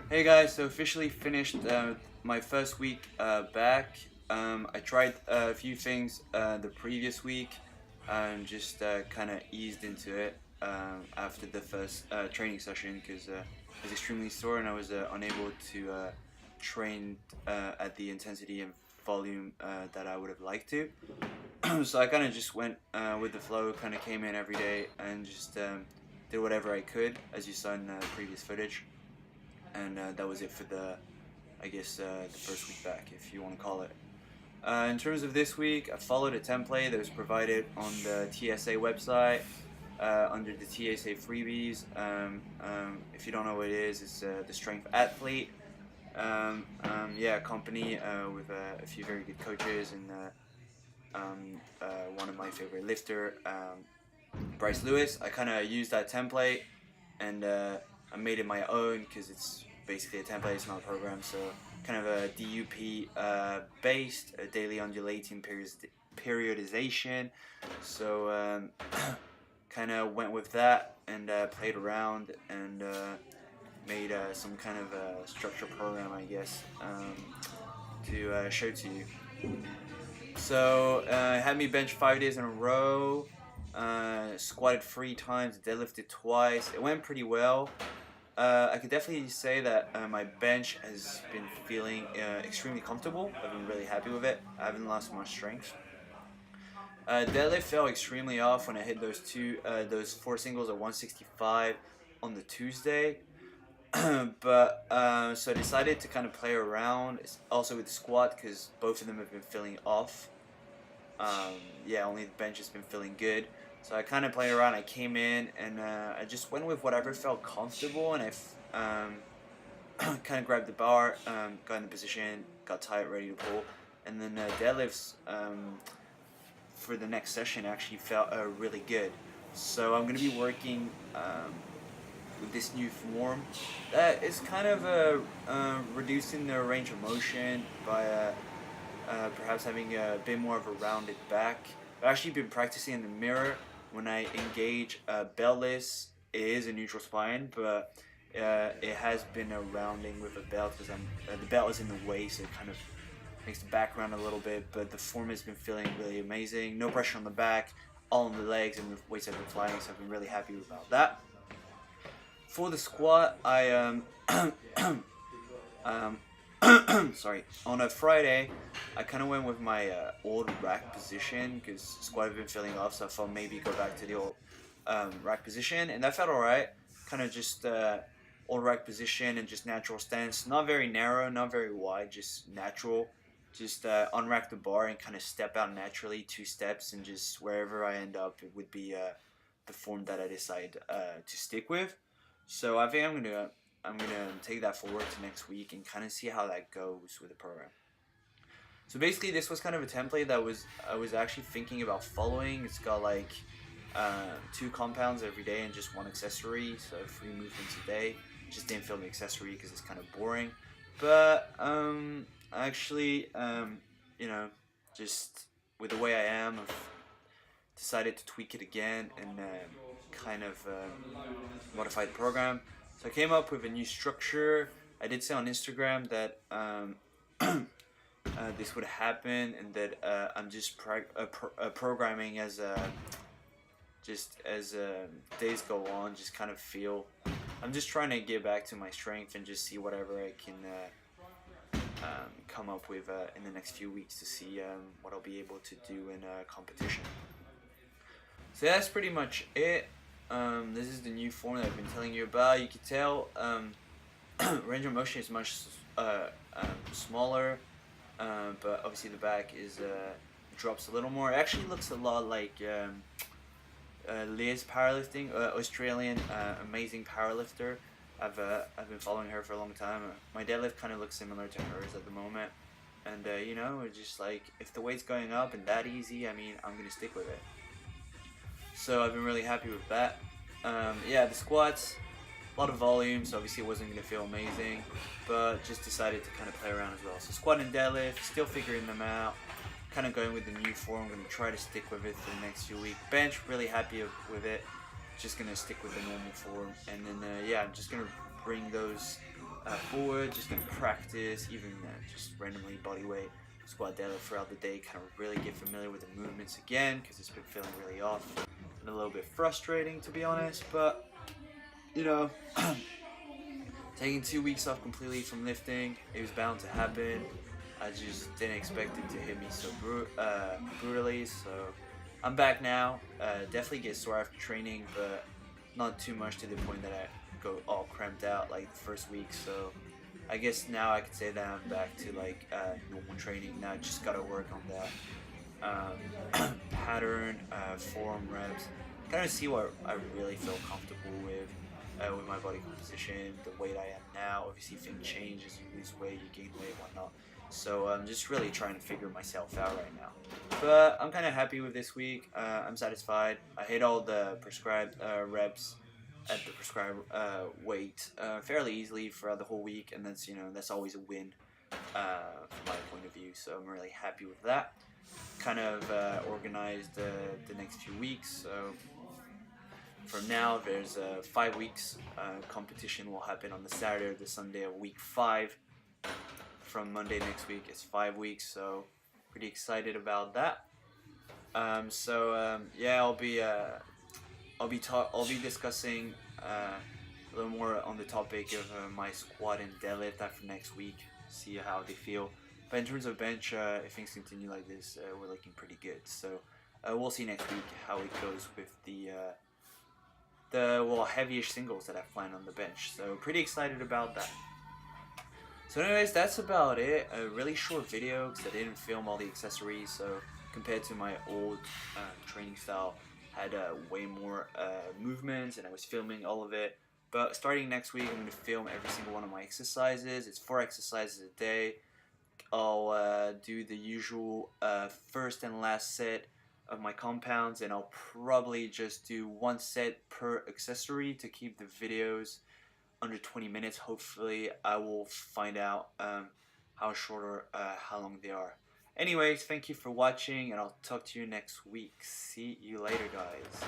Hey guys, so officially finished my first week back. I tried a few things the previous week and just kind of eased into it after the first training session because I was extremely sore and I was unable to train at the intensity and volume that I would have liked to. So I kind of just went with the flow, kind of came in every day and just did whatever I could, as you saw in the previous footage. And that was it for the first week back, if you want to call it. In terms of this week, I followed a template that was provided on the TSA website under the TSA freebies. If you don't know what it is, it's the Strength Athlete. Yeah, a company with a few very good coaches and one of my favorite lifter, Bryce Lewis. I kind of used that template and I made it my own because it's basically a template, it's not a program. So kind of a DUP based, a daily undulating periodization. So kind of went with that and played around and made some kind of structure program, I guess, to show to you. So it had me bench 5 days in a row, squatted 3 times, deadlifted twice. It went pretty well. I could definitely say that my bench has been feeling extremely comfortable. I've been really happy with it. I haven't lost much strength. Deadlift fell extremely off when I hit those four singles at 165 on the Tuesday. But so I decided to kind of play around also with the squat because both of them have been feeling off. Yeah, only the bench has been feeling good. So I kind of played around. I came in and I just went with whatever felt comfortable, and kind of grabbed the bar, got in the position, got tight, ready to pull, and then deadlifts for the next session actually felt really good. So I'm gonna be working with this new form that is kind of reducing the range of motion by perhaps having a bit more of a rounded back. I've actually been practicing in the mirror when I engage beltless. It is a neutral spine, but it has been a rounding with a belt because the belt is in the way, so it kind of makes the back round a little bit. But the form has been feeling really amazing. No pressure on the back, all on the legs, and the weights have been flying, so I've been really happy about that. For the squat, I um, sorry, on a Friday, I kind of went with my old rack position because squat had been feeling off, so I thought maybe go back to the old rack position, and that felt alright. Kind of just old rack position and just natural stance, not very narrow, not very wide, just natural. Just unrack the bar and kind of step out naturally, 2 steps, and just wherever I end up, it would be the form that I decide to stick with. So I think I'm gonna take that forward to next week and kind of see how that goes with the program. So basically, this was kind of a template that I was actually thinking about following. It's got like 2 compounds every day and just 1 accessory, so 3 movements a day. Just didn't film the accessory because it's kind of boring. But actually, you know, just with the way I am, I've decided to tweak it again and kind of modify the program. So I came up with a new structure. I did say on Instagram that this would happen and that I'm just programming as days go on, just kind of feel. I'm just trying to get back to my strength and just see whatever I can come up with in the next few weeks to see what I'll be able to do in competition. So that's pretty much it. This is the new form that I've been telling you about. You can tell range of motion is much smaller, but obviously the back is drops a little more. It actually looks a lot like Liz powerlifting, Australian amazing powerlifter. I've been following her for a long time. My deadlift kind of looks similar to hers at the moment, and it's just like if the weight's going up and that easy, I mean, I'm gonna stick with it. So I've been really happy with that. Yeah, the squats, a lot of volume, so obviously it wasn't going to feel amazing, but just decided to kind of play around as well. So squat and deadlift, still figuring them out, kind of going with the new form. I'm going to try to stick with it for the next few weeks. Bench, really happy with it. Just going to stick with the normal form. And then, yeah, I'm just going to bring those forward, just gonna practice, even just randomly bodyweight, squat, deadlift throughout the day, kind of really get familiar with the movements again, because it's been feeling really off and a little bit frustrating, to be honest. But you know, taking 2 weeks off completely from lifting, it was bound to happen. I just didn't expect it to hit me so brutally. So I'm back now. Definitely get sore after training, but not too much to the point that I go all cramped out like the first week. So I guess now I could say that I'm back to like normal training. Now I just gotta work on that pattern, form, reps, kind of see what I really feel comfortable with my body composition, the weight I am now. Obviously, things change as you lose weight, you gain weight, whatnot. So I'm just really trying to figure myself out right now. But I'm kind of happy with this week. I'm satisfied. I hit all the prescribed reps at the prescribed weight fairly easily throughout the whole week, and that's always a win from my point of view. So I'm really happy with that. Kind of organized the next few weeks. So from now, there's 5 weeks. Competition will happen on the Saturday or the Sunday of week 5. From Monday next week, it's 5 weeks. So pretty excited about that. Yeah, I'll be discussing a little more on the topic of my squat and deadlift after next week. See how they feel. But in terms of bench, if things continue like this, we're looking pretty good. So we'll see next week how it goes with the heavyish singles that I've planned on the bench. So pretty excited about that. So anyways, that's about it. A really short video because I didn't film all the accessories. So compared to my old training style, I had way more movements and I was filming all of it. But starting next week, I'm going to film every single one of my exercises. It's 4 exercises a day. I'll do the usual first and last set of my compounds, and I'll probably just do 1 set per accessory to keep the videos under 20 minutes. Hopefully I will find out how short or how long they are. Anyways, thank you for watching, and I'll talk to you next week. See you later, guys.